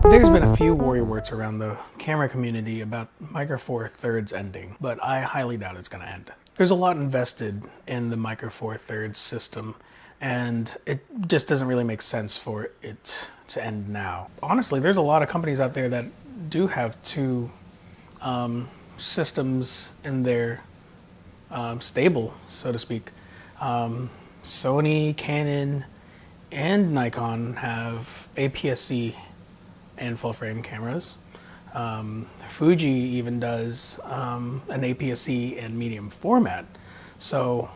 There's been a few worry words around the camera community about Micro Four Thirds ending, but I highly doubt it's going to end. There's a lot invested in the Micro Four Thirds system, and it just doesn't really make sense for it to end now. Honestly, there's a lot of companies out there that do have two systems in their stable, so to speak. Sony, Canon, and Nikon have APS-C and full-frame cameras. Fuji even does an APS-C and medium format. So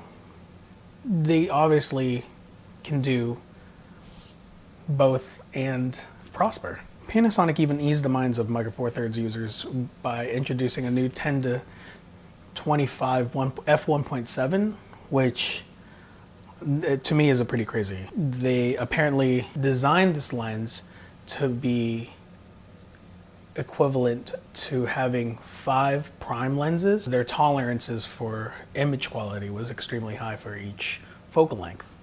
they obviously can do both and prosper. Panasonic even eased the minds of Micro Four Thirds users by introducing a new 10 to 25 f1.7, which to me is a pretty crazy. They apparently designed this lens to be equivalent to having 5 prime lenses. Their tolerances for image quality was extremely high for each focal length.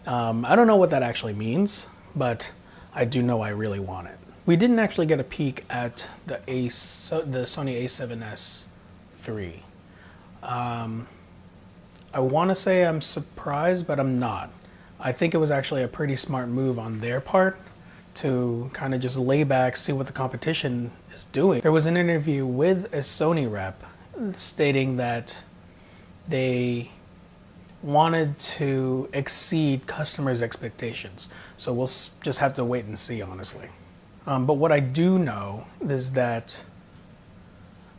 I don't know what that actually means, but I do know I really want it. We didn't actually get a peek at the Sony a7S III. I want to say I'm surprised, but I'm not. I think it was actually a pretty smart move on their part to kind of just lay back, see what the competition is doing. There was an interview with a Sony rep stating that they wanted to exceed customers' expectations. So we'll just have to wait and see, honestly. But what I do know is that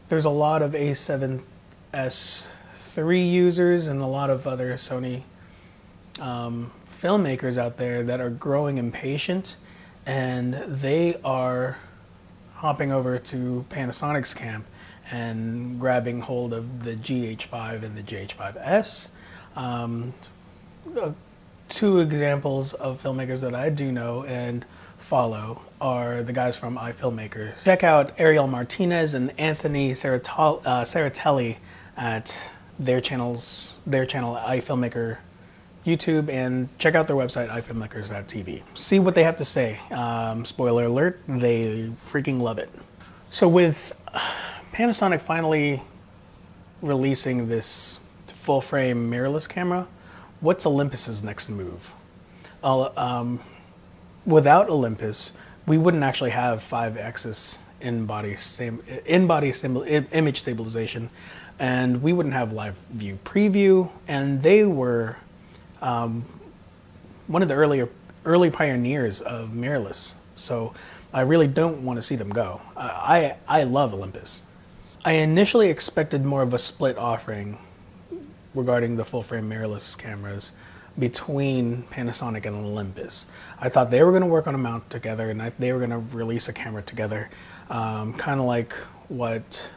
there's a lot of A7S III users and a lot of other Sony filmmakers out there that are growing impatient, and they are hopping over to Panasonic's camp and grabbing hold of the GH5 and the GH5S. Two examples of filmmakers that I do know and follow are the guys from iFilmmakers. Check out Ariel Martinez and Anthony Seratelli at their channel iFilmmaker YouTube, and check out their website ifilmmakers.tv. See what they have to say. Spoiler alert, they freaking love it. So with Panasonic finally releasing this full frame mirrorless camera, what's Olympus's next move? Without Olympus, we wouldn't actually have 5-axis in-body image stabilization, and we wouldn't have live view preview, and they were one of the early pioneers of mirrorless. So I really don't want to see them go. I love Olympus. I initially expected more of a split offering regarding the full frame mirrorless cameras between Panasonic and Olympus. I thought they were going to work on a mount together, and they were going to release a camera together, kind of like what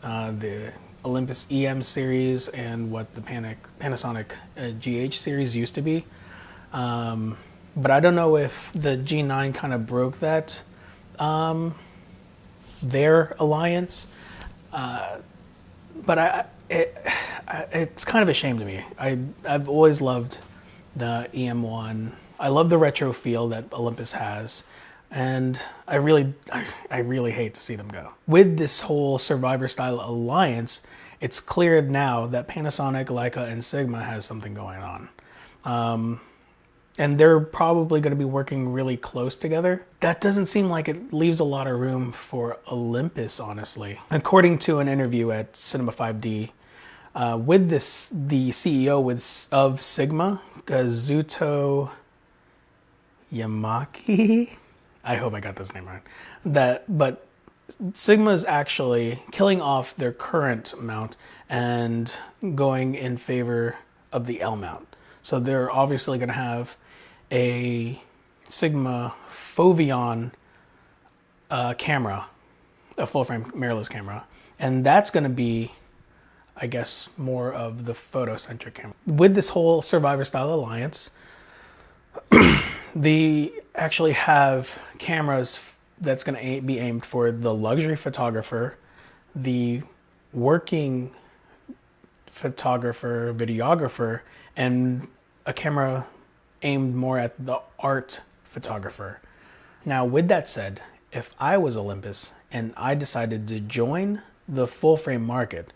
the Olympus EM series and what the Panasonic GH series used to be. But I don't know if the G9 kind of broke that, their alliance. But it's kind of a shame to me. I've always loved the EM1. I love the retro feel that Olympus has, and I really hate to see them go. With this whole Survivor style alliance, it's clear now that Panasonic, Leica, and Sigma has something going on. And they're probably going to be working really close together. That doesn't seem like it leaves a lot of room for Olympus, honestly. According to an interview at Cinema 5D, the CEO of Sigma, Kazuto Yamaki, I hope I got this name right, but Sigma is actually killing off their current mount and going in favor of the L mount. So they're obviously going to have a Sigma Foveon camera, a full-frame mirrorless camera, and that's going to be, I guess, more of the photocentric camera. With this whole Survivor style alliance, they actually have cameras that's going to be aimed for the luxury photographer, the working photographer, videographer, and a camera aimed more at the art photographer. Now, with that said, if I was Olympus and I decided to join the full frame market,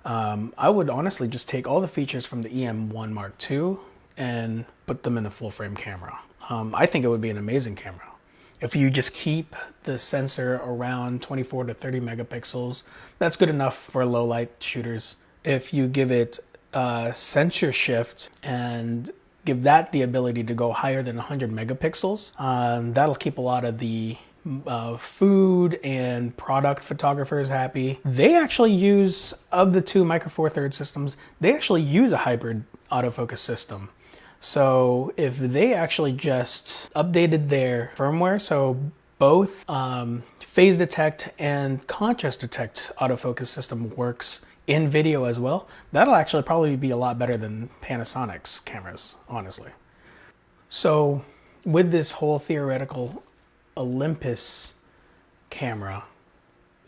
I would honestly just take all the features from the EM1 Mark II and put them in a full frame camera. I think it would be an amazing camera. If you just keep the sensor around 24 to 30 megapixels, that's good enough for low light shooters. If you give it sensor shift and give that the ability to go higher than 100 megapixels, that'll keep a lot of the food and product photographers happy. They actually use, of the two Micro Four Thirds systems, they actually use a hybrid autofocus system. So if they actually just updated their firmware, so both phase detect and contrast detect autofocus system works in video as well, that'll actually probably be a lot better than Panasonic's cameras, honestly. So with this whole theoretical Olympus camera,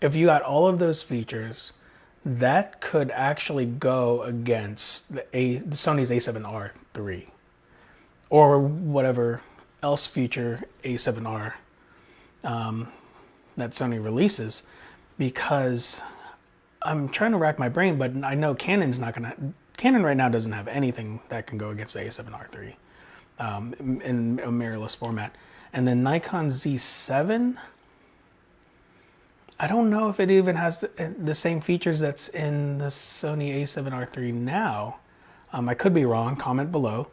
if you got all of those features, that could actually go against the Sony's A7R III or whatever else future A7R that Sony releases, because I'm trying to rack my brain, but I know Canon right now doesn't have anything that can go against the A7R III in a mirrorless format. And then Nikon Z7, I don't know if it even has the same features that's in the Sony A7R III now. I could be wrong, comment below.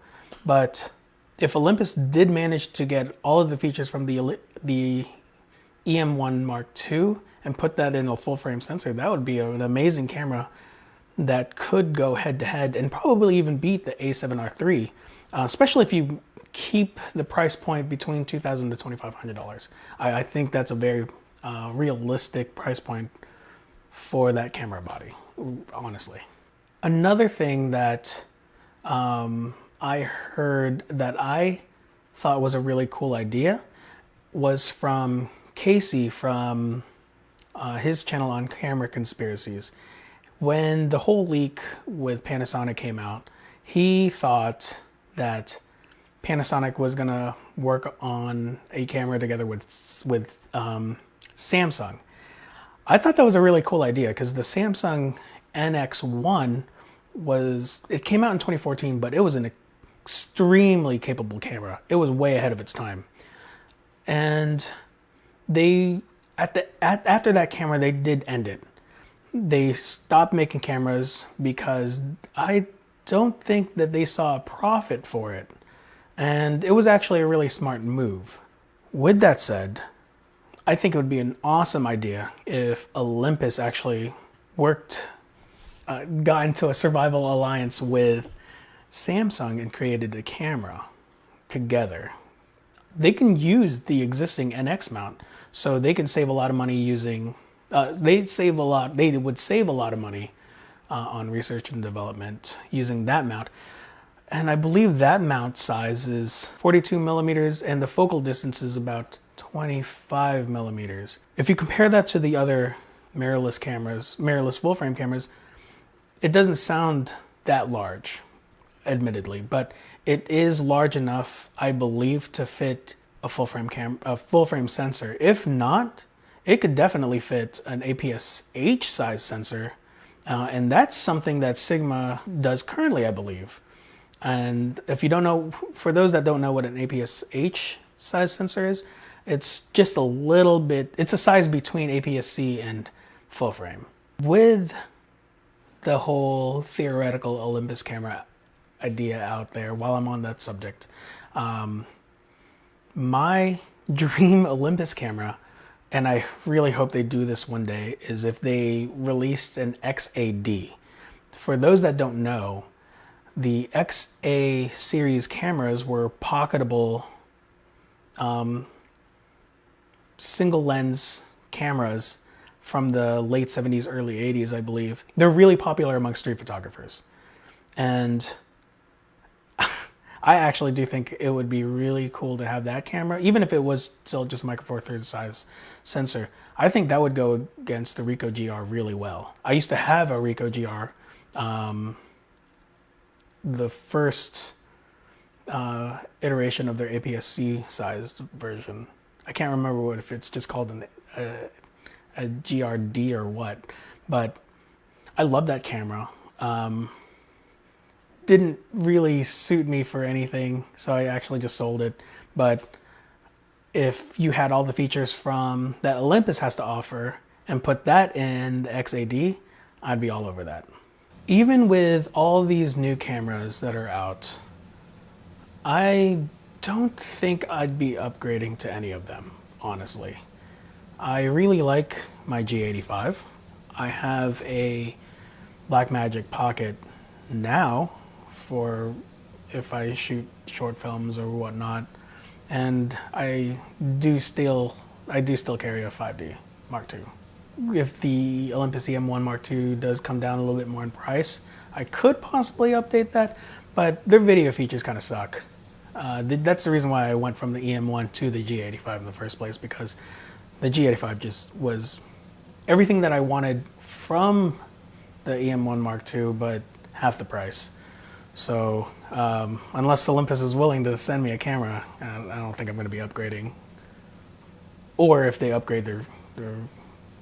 But if Olympus did manage to get all of the features from the EM1 Mark II and put that in a full frame sensor, that would be an amazing camera that could go head to head and probably even beat the A7R III, especially if you keep the price point between $2,000 to $2,500. I think that's a very realistic price point for that camera body, honestly. Another thing that I heard that I thought was a really cool idea was from Casey from his channel on camera Conspiracies. When the whole leak with Panasonic came out, he thought that Panasonic was gonna work on a camera together with Samsung. I thought that was a really cool idea because the Samsung NX1 it came out in 2014, but it was an extremely capable camera. It was way ahead of its time. And after that camera, they did end it. They stopped making cameras because I don't think that they saw a profit for it. And it was actually a really smart move. With that said, I think it would be an awesome idea if Olympus actually got into a survival alliance with Samsung and created a camera together. They can use the existing NX mount, so they can save a lot of money using. They would save a lot of money on research and development using that mount. And I believe that mount size is 42 millimeters and the focal distance is about 25 millimeters. If you compare that to the other mirrorless full frame cameras, it doesn't sound that large, admittedly, but it is large enough, I believe, to fit a full frame sensor. If not, it could definitely fit an APS-H size sensor, and that's something that Sigma does currently, I believe. And if you don't know, for those that don't know what an APS-H size sensor is, it's just a little bit, it's a size between APS-C and full frame. With the whole theoretical Olympus camera idea out there, while I'm on that subject, my dream Olympus camera, and I really hope they do this one day, is if they released an XAD. For those that don't know, the XA series cameras were pocketable single lens cameras from the late 70s, early 80s, I believe. They're really popular among street photographers. And I actually do think it would be really cool to have that camera, even if it was still just Micro Four Thirds size sensor. I think that would go against the Ricoh GR really well. I used to have a Ricoh GR. The first iteration of their APS-C sized version. I can't remember what, if it's just called a GRD or what, but I love that camera. Didn't really suit me for anything, so I actually just sold it. But if you had all the features from that Olympus has to offer and put that in the XAD, I'd be all over that. Even with all these new cameras that are out, I don't think I'd be upgrading to any of them, honestly. I really like my G85. I have a Blackmagic Pocket now for if I shoot short films or whatnot, and I do still carry a 5D Mark II. If the Olympus EM1 Mark II does come down a little bit more in price, I could possibly update that, but their video features kind of suck. That's the reason why I went from the EM1 to the G85 in the first place, because the G85 just was everything that I wanted from the EM1 Mark II, but half the price. So unless Olympus is willing to send me a camera, I don't think I'm going to be upgrading. Or if they upgrade their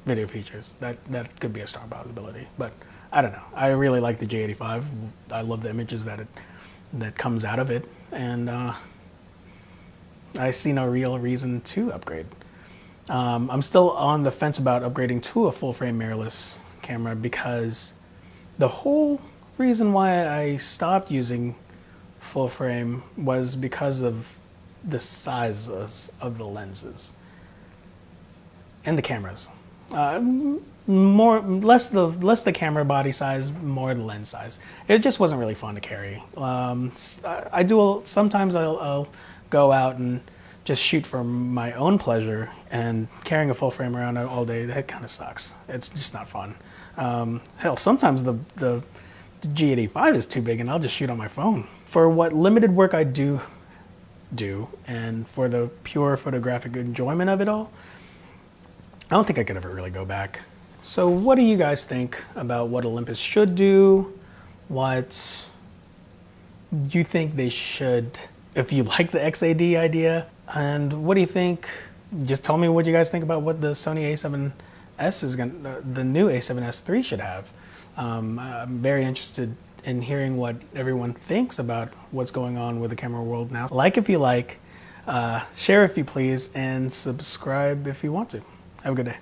video features, that could be a strong possibility. But I don't know. I really like the G85. I love the images that comes out of it, and I see no real reason to upgrade. I'm still on the fence about upgrading to a full-frame mirrorless camera, because the whole reason why I stopped using full frame was because of the sizes of the lenses and the cameras. Less the camera body size, more the lens size. It just wasn't really fun to carry. Sometimes I'll go out and just shoot for my own pleasure, and carrying a full frame around all day, that kind of sucks. It's just not fun. Hell, sometimes the G85 is too big and I'll just shoot on my phone. For what limited work I do, and for the pure photographic enjoyment of it all, I don't think I could ever really go back. So what do you guys think about what Olympus should do? What you think they should, if you like the XAD idea? And what do you think? Just tell me what you guys think about what the Sony a7S is the new a7S III should have. I'm very interested in hearing what everyone thinks about what's going on with the camera world now. Like if you like, share if you please, and subscribe if you want to. Have a good day.